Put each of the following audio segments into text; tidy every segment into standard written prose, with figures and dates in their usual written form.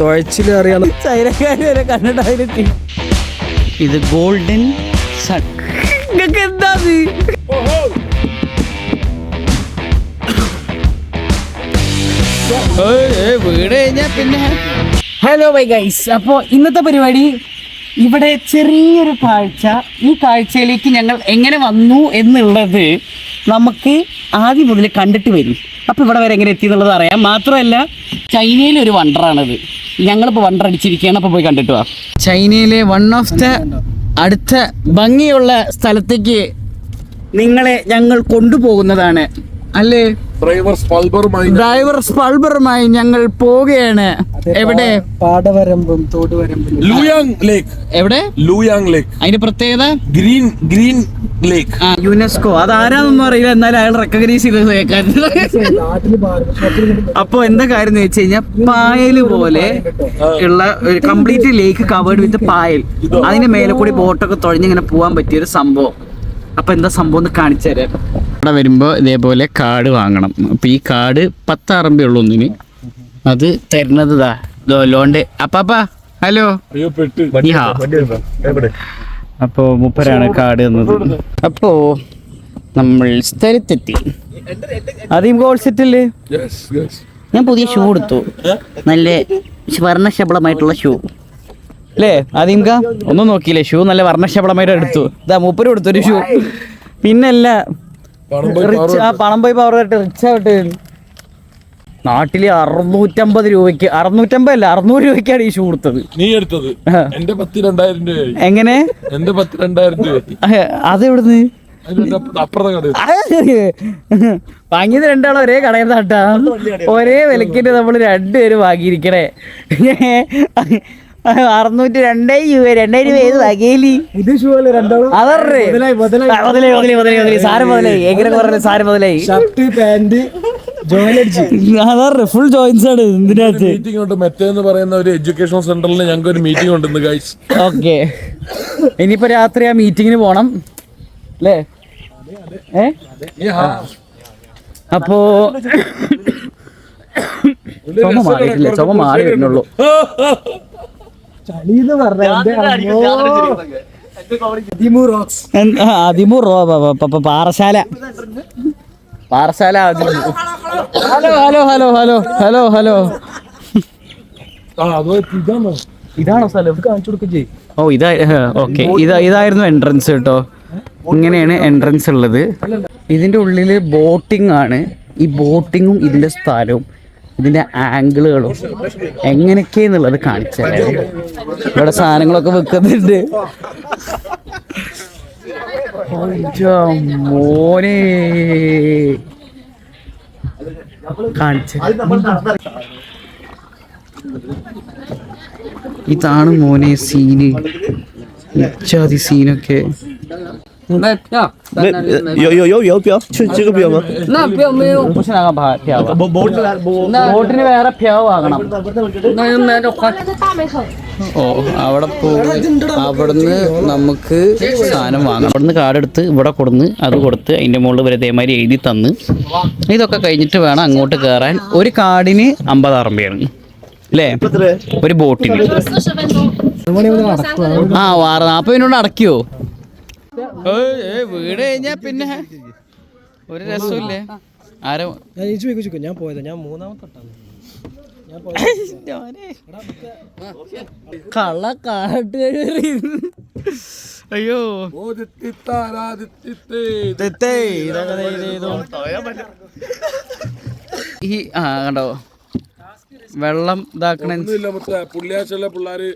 തുഴച്ചിൽ അറിയാം. ചൈനക്കാര് വരെ കണ്ടിട്ട് ഇത് ഗോൾഡൻ സൺ. നിങ്ങൾക്ക് എന്താ വീട് കഴിഞ്ഞാ പിന്നെ. Hello bye guys. അപ്പോൾ ഇന്നത്തെ പരിപാടി ഇവിടെ ചെറിയൊരു കാഴ്ച. ഈ കാഴ്ചയിലേക്ക് ഞങ്ങൾ എങ്ങനെ വന്നു എന്നുള്ളത് നമുക്ക് ആദ്യം മുതൽ കണ്ടിട്ട് വരും. അപ്പോൾ ഇവിടെ വരെ എങ്ങനെ എത്തി എന്നുള്ളത് അറിയാം. മാത്രമല്ല ചൈനയിലെ ഒരു വണ്ടറാണത്. ഞങ്ങളിപ്പോൾ വണ്ടർ അടിച്ചിരിക്കുകയാണ്. അപ്പോൾ പോയി കണ്ടിട്ട് വാ. ചൈനയിലെ വൺ ഓഫ് ദ അടുത്ത ഭംഗിയുള്ള സ്ഥലത്തേക്ക് നിങ്ങളെ ഞങ്ങൾ കൊണ്ടുപോകുന്നതാണ് അല്ലേ? ഡ്രൈവർ സ്പൾബറുമായി ഞങ്ങൾ പോവുകയാണ്. എവിടെ? പാടവരമ്പും തോടുവരമ്പും. ലൂയാങ് ലേക്ക്. എവിടെ? ലൂയാങ് ലേക്ക്. അതിന്റെ പ്രത്യേകത ഗ്രീൻ ലേക്ക്. യുനെസ്കോ. അതാരാന്നൊന്നും അറിയില്ല, എന്നാലും അയാൾ റെക്കഗ്നൈസ് ചെയ്ത് കേൾക്കാൻ. അപ്പൊ എന്താ കാര്യം എന്ന് വെച്ച് കഴിഞ്ഞാൽ പായല് പോലെ ഉള്ള കംപ്ലീറ്റ് ലേക്ക് കവേർഡ് വിത്ത് പായൽ. അതിന്റെ മേലെ കൂടി ബോട്ടൊക്കെ തുഴഞ്ഞിങ്ങനെ പോകാൻ പറ്റിയൊരു സംഭവം. അപ്പൊ എന്താ സംഭവം എന്ന് കാണിച്ചു തരാം. ഇവിടെ വരുമ്പോ ഇതേപോലെ കാർഡ് വാങ്ങണം. അപ്പൊ ഈ കാർഡ് 10 RMB ഉള്ളൂ ഒന്നിന്. അത് തരുന്നത് ലോണ്ട്. അപ്പാ ഹലോ. അപ്പോ മുപ്പരാണ് കാർഡ് തന്നത്. അപ്പോ നമ്മൾ സ്ഥലത്തെത്തി. ആദ്യം ഗോൾ സെറ്റല്ലേ? ഞാൻ പുതിയ ഷൂ എടുത്തു. നല്ല വർണ്ണശബളമായിട്ടുള്ള ഷൂ അല്ലേ? ആദ്യം ഒന്നും നോക്കിയില്ലേ? ഷൂ നല്ല വർണ്ണശബളമായിട്ട് എടുത്തു. ഇതാ മൂപ്പരും എടുത്തൊരു ഷൂ. പിന്നല്ല റിച്ച്. ആ പണം പോയി പവർ റിച്ച് ആവട്ടെ. നാട്ടില് 650 രൂപയ്ക്ക്, 650 അല്ല 600 രൂപയ്ക്കാണ് ഈ ഷൂ കൊടുത്തത്. നീ എടുത്തത്? എന്റെ 10,000 രൂപ. എങ്ങനെ? എന്റെ 10,000 രൂപ. അതെവിടുന്ന്? അപ്പുറത്തെ വാങ്ങിയത് രണ്ടാളും ഒരേ കടയിൽ നട്ടാ. ഒരേ വിലക്കിട്ട് നമ്മൾ 2 പേര് വാങ്ങിയിരിക്കണേ. 602 രൂപ. 2 രൂപ ഏത് വകയില്? സാരം മുതലായി. എങ്ങനെ പറഞ്ഞ സാരം മുതലായി. ഫുൾ ജോയിൻസ് ആണ് ഇതിനകത്ത്. മീറ്റിംഗ് ഉണ്ട്. മെറ്റെന്ന് പറയുന്ന ഒരു എഡ്യൂക്കേഷൻ സെന്ററിൽ ഞങ്ങൾക്ക് ഒരു മീറ്റിംഗ് ഉണ്ട് ഗൈസ്. ഓക്കെ, ഇനിയിപ്പോ രാത്രി ആ മീറ്റിങ്ങിന് പോണം അല്ലേ? അപ്പോ ചുമ മാറിയിട്ടില്ല. ചുമ മാറി വരുന്നുള്ളൂ. Parassala. Hello hello hello hello hello hello. ഇതാണോ സ്ഥലം? കാണിച്ചു കൊടുക്കേ. ഓ ഇതാ. ഓക്കെ, ഇതായിരുന്നു എൻട്രൻസ് കേട്ടോ. ഇങ്ങനെയാണ് എൻട്രൻസ് ഉള്ളത്. ഇതിന്റെ ഉള്ളില് ബോട്ടിംഗ് ആണ്. ഈ ബോട്ടിങ്ങും ഇതിന്റെ സ്ഥലവും ഇതിന്റെ ആംഗിളുകളും എങ്ങനെയൊക്കെയെന്നുള്ളത് കാണിച്ചത്. ഇവിടെ സാധനങ്ങളൊക്കെ വെക്കുന്നുണ്ട്. മോനെ കാണിച്ച ഇതാണ് മോനെ സീന്. ഇച്ചാതി സീനൊക്കെ. ബോട്ടിന് വേറെ പ്യാവ് വാങ്ങണം. ഓ അവിടെ അവിടുന്ന് നമുക്ക് സാധനം വാങ്ങണം. അവിടുന്ന് കാർഡ് എടുത്ത് ഇവിടെ കൊടുന്ന് അത് കൊടുത്ത് അതിന്റെ മുകളിൽ വരെ ഇതേമാതിരി എഴുതി തന്ന് ഇതൊക്കെ കഴിഞ്ഞിട്ട് വേണം അങ്ങോട്ട് കയറാൻ. ഒരു കാർഡിന് 50 RMB അല്ലേ? ഒരു ബോട്ടിന്. 40 മിനിറ്റ് അടക്കിയോ? വീട് കഴിഞ്ഞാ പിന്നെ ഒരു രസമില്ലേ? ആരോ ഞാൻ പോയത്. ഞാൻ 3ാമത്തെ കള്ള കാട്ട്. അയ്യോ ഈ കണ്ടോ വെള്ളം ഇതാക്കണ. പുള്ളിയാഴ്ച പിള്ളേര്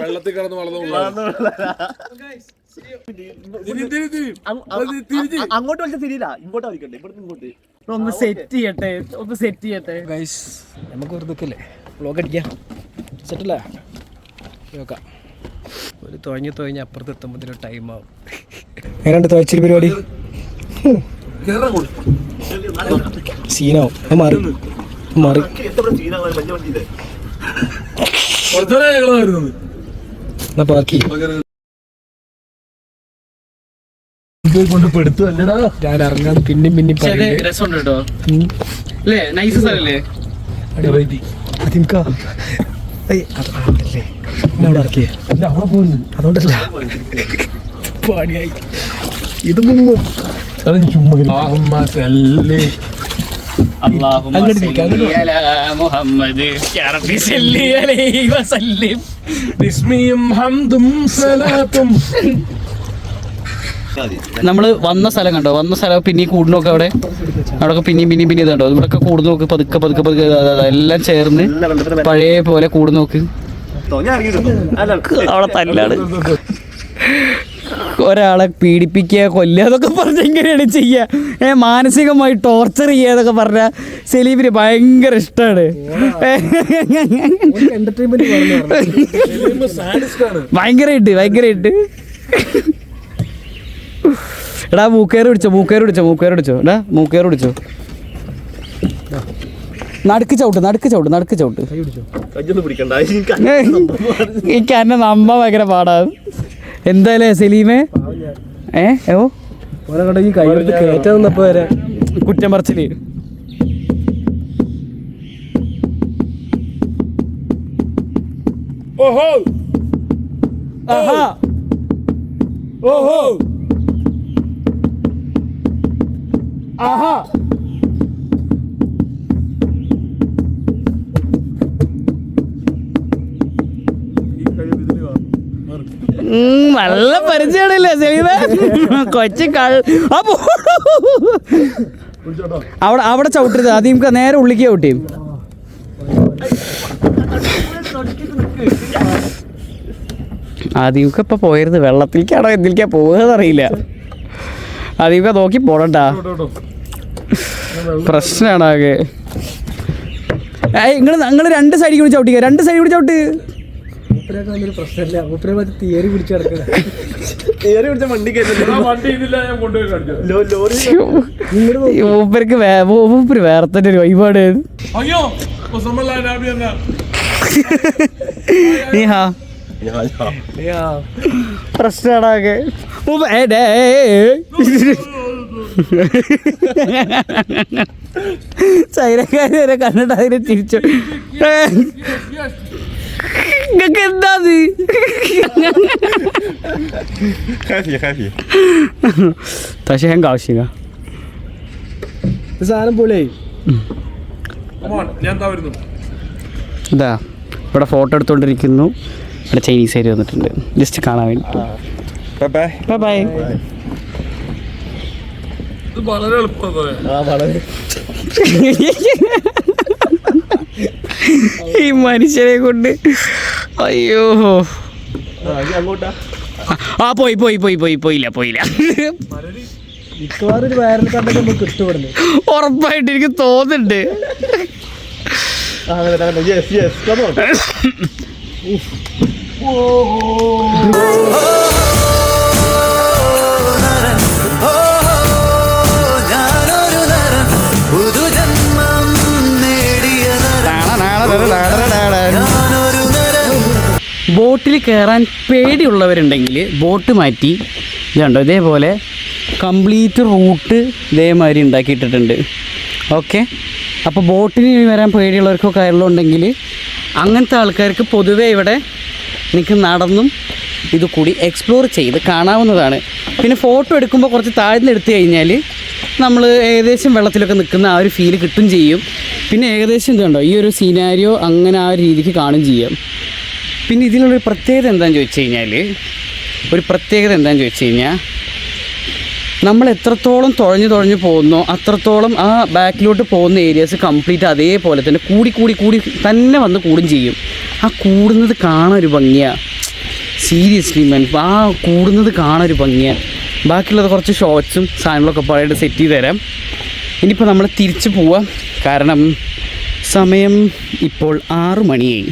വെള്ളത്തിൽ കിടന്ന് വളർന്നു. അങ്ങോട്ട് വലിച്ച തിരിയില്ല, ഇങ്ങോട്ട് വലിക്കണ്ടേ? ഇവിടുന്ന് ഇങ്ങോട്ട് ഒന്ന് സെറ്റ് ചെയ്യട്ടെ ഗൈസ്. നമുക്ക് വെറുതെ വ്ലോഗ് അടിക്കാം. സെറ്റല്ലേ? നോക്കാം. ഒരു തുഴഞ്ഞ് അപ്പുറത്ത് എത്തുമ്പോഴത്തേനും ടൈം ആവും. എങ്ങനെയുണ്ട് തുഴച്ചിൽ പരിപാടി? സീനാവും. മാറി എന്നാ ബാക്കി ഞാൻ ഇറങ്ങാൻ പിന്നെയും രസമുണ്ട് കേട്ടോ. നൈസ് സ്ഥലല്ലേ? അതുകൊണ്ടല്ലേ അവിടെ ഇറക്കിയേ അതുകൊണ്ടല്ല പണിയായി ഇത് മുങ്ങും നമ്മള് വന്ന സ്ഥലം കണ്ടോ? വന്ന സ്ഥലം പിന്നെ കൂടുന്നൊക്കെ അവിടെ പിന്നെയും ഇത് കണ്ടോ? ഇവിടെയൊക്കെ കൂടുന്ന നോക്ക്, പതുക്കെ പതുക്കെ പതുക്കെ എല്ലാം ചേർന്ന് പഴയ പോലെ കൂടുന്ന നോക്ക്. അവിടെ തല്ലാണ്. ഒരാളെ പീഡിപ്പിക്കുക, കൊല്ലുക എന്നൊക്കെ പറഞ്ഞ എങ്ങനെയാണ് ചെയ്യുക? മാനസികമായി ടോർച്ചർ ചെയ്യുക എന്നൊക്കെ പറഞ്ഞാൽ സലീമിന് ഭയങ്കര ഇഷ്ടമാണ്. ഭയങ്കരമായിട്ട് എടാ മൂക്കേറ് പിടിച്ചോ എടാ മൂക്കേറ് പിടിച്ചോ. നടുക്ക് ചവിട്ട്. എനിക്ക് എന്നെ നമ്മ ഭയങ്കര പാടാണ്. എന്തായാലേ സലീമേ കേറ്റപ്പോ വരെ കുറ്റം പറച്ചില്. ഓഹോ ആഹാ ഓഹോ ആഹാ നല്ല പരിചയമാണല്ലേ സലീമേ? കൊച്ചു അവിടെ ചവിട്ടരുത്. ആദ്യം നേരെ ഉള്ളിക്ക് ചവിട്ടിയും. ആദ്യമൊക്കെ ഇപ്പൊ പോയത് വെള്ളത്തിലേക്കാണോ എന്തിലേക്കാ പോകുന്നറിയില്ല. ആദ്യമൊക്കെ നോക്കി പോടണ്ട, പ്രശ്നമാണ് ആകെ. നിങ്ങൾ രണ്ട് സൈഡിൽ കൂടി ചവിട്ട്. പ്രശ്നമില്ല, തിയറി പിടിച്ച് കിടക്കുക. മൂപ്പര് വേറെ തന്നെ ഒരു വൈപാട്. പ്രശ്നമാണാകെ. ചൈനക്കാര് വരെ കണ്ടിട്ട് അതിനെ തിരിച്ചു. നിങ്ങൾക്ക് എന്താ പക്ഷേ ഞാൻ ആവശ്യമില്ല. സാധനം പോലെയായി. ഇതാ ഇവിടെ ഫോട്ടോ എടുത്തോണ്ടിരിക്കുന്നു. ഇവിടെ ചൈനീസുകാർ വന്നിട്ടുണ്ട് ജസ്റ്റ് കാണാൻ വേണ്ടി. ബൈ. വളരെ എളുപ്പമാണ്. ഈ മനുഷ്യനെ കൊണ്ട് അയ്യോ. ആ പോയില്ല. മിക്കവാറും ഒരു വൈറൽ കണ്ടന്റ് നമുക്ക് ഇഷ്ടപ്പെടുന്നു. ഉറപ്പായിട്ട് എനിക്ക് തോന്നുന്നുണ്ട്. ബോട്ടിൽ കയറാൻ പേടിയുള്ളവരുണ്ടെങ്കിൽ ബോട്ട് മാറ്റി ഇതുണ്ടോ ഇതേപോലെ കംപ്ലീറ്റ് റൂട്ട് ഇതേമാതിരി ഉണ്ടാക്കിയിട്ടിട്ടുണ്ട്. ഓക്കെ, അപ്പോൾ ബോട്ടിൽ വരാൻ പേടിയുള്ളവർക്കോ കയറുന്നുണ്ടെങ്കിൽ അങ്ങനത്തെ ആൾക്കാർക്ക് പൊതുവേ ഇവിടെ നിങ്ങൾക്ക് നടന്നും ഇത് കൂടി എക്സ്പ്ലോർ ചെയ്ത് കാണാവുന്നതാണ്. പിന്നെ ഫോട്ടോ എടുക്കുമ്പോൾ കുറച്ച് താഴ്ന്ന് എടുത്തു കഴിഞ്ഞാൽ നമ്മൾ ഏകദേശം വെള്ളത്തിലൊക്കെ നിൽക്കുന്ന ആ ഒരു ഫീല് കിട്ടും ചെയ്യും. പിന്നെ ഏകദേശം ഇതുണ്ടോ ഈ ഒരു സീനാരിയോ അങ്ങനെ ആ ഒരു രീതിക്ക് കാണും ചെയ്യാം. പിന്നെ ഇതിനുള്ളൊരു പ്രത്യേകത എന്താണെന്ന് ചോദിച്ചു കഴിഞ്ഞാൽ നമ്മൾ എത്രത്തോളം തുഴഞ്ഞു പോകുന്നോ അത്രത്തോളം ആ ബാക്കിലോട്ട് പോകുന്ന ഏരിയാസ് കംപ്ലീറ്റ് അതേപോലെ തന്നെ കൂടി തന്നെ വന്ന് കൂടും ചെയ്യും. ആ കൂടുന്നത് കാണാൻ ഒരു ഭംഗിയാണ്. സീരിയസ്ലി മാൻ, ആ കൂടുന്നത് കാണാൻ ഒരു ഭംഗിയാണ്. ബാക്കിയുള്ളത് കുറച്ച് ഷോർട്സും സാധനങ്ങളൊക്കെ പഴയത് സെറ്റ് ചെയ്ത് തരാം. ഇനിയിപ്പോൾ നമ്മൾ തിരിച്ച് പോവാം, കാരണം സമയം ഇപ്പോൾ 6 മണിയായി.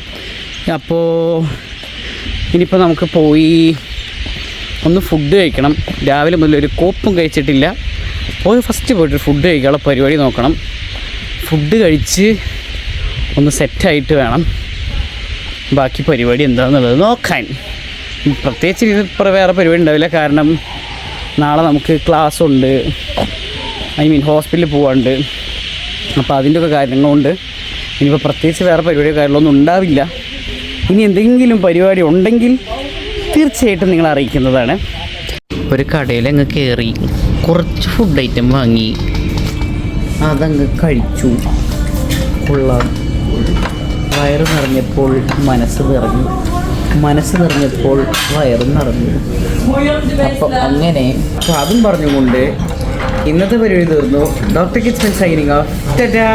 അപ്പോൾ ഇനിയിപ്പോൾ നമുക്ക് പോയി ഒന്ന് ഫുഡ് കഴിക്കണം. രാവിലെ മുതൽ ഒരു കോപ്പും കഴിച്ചിട്ടില്ല. ഫസ്റ്റ് പോയിട്ട് ഫുഡ് കഴിക്കാനുള്ള പരിപാടി നോക്കണം. ഫുഡ് കഴിച്ച് ഒന്ന് സെറ്റായിട്ട് വേണം ബാക്കി പരിപാടി എന്താണെന്നുള്ളത് നോക്കാൻ. പ്രത്യേകിച്ച് ഇത് വേറെ പരിപാടി ഉണ്ടാവില്ല, കാരണം നാളെ നമുക്ക് ക്ലാസ് ഉണ്ട്, ഹോസ്പിറ്റലിൽ പോകാണ്ട്. അപ്പോൾ അതിൻ്റെയൊക്കെ കാര്യങ്ങളുണ്ട്. ഇനിയിപ്പോൾ പ്രത്യേകിച്ച് വേറെ പരിപാടിയോ കാര്യങ്ങളൊന്നും ഉണ്ടാവില്ല. ഇനി എന്തെങ്കിലും പരിപാടി ഉണ്ടെങ്കിൽ തീർച്ചയായിട്ടും നിങ്ങൾ അറിയിക്കുന്നതാണ്. ഒരു കടയിൽ അങ്ങ് കയറി കുറച്ച് ഫുഡ് ഐറ്റം വാങ്ങി അതങ്ങ് കഴിച്ചു. കൊള്ളാം. വയറ് നിറഞ്ഞപ്പോൾ മനസ്സ് നിറഞ്ഞു, മനസ്സ് നിറഞ്ഞപ്പോൾ വയറും നിറഞ്ഞു. അപ്പം അങ്ങനെ അതും പറഞ്ഞുകൊണ്ട് ഇന്നത്തെ പരിപാടി തീർന്നു. Doctor kids signing off. Tata.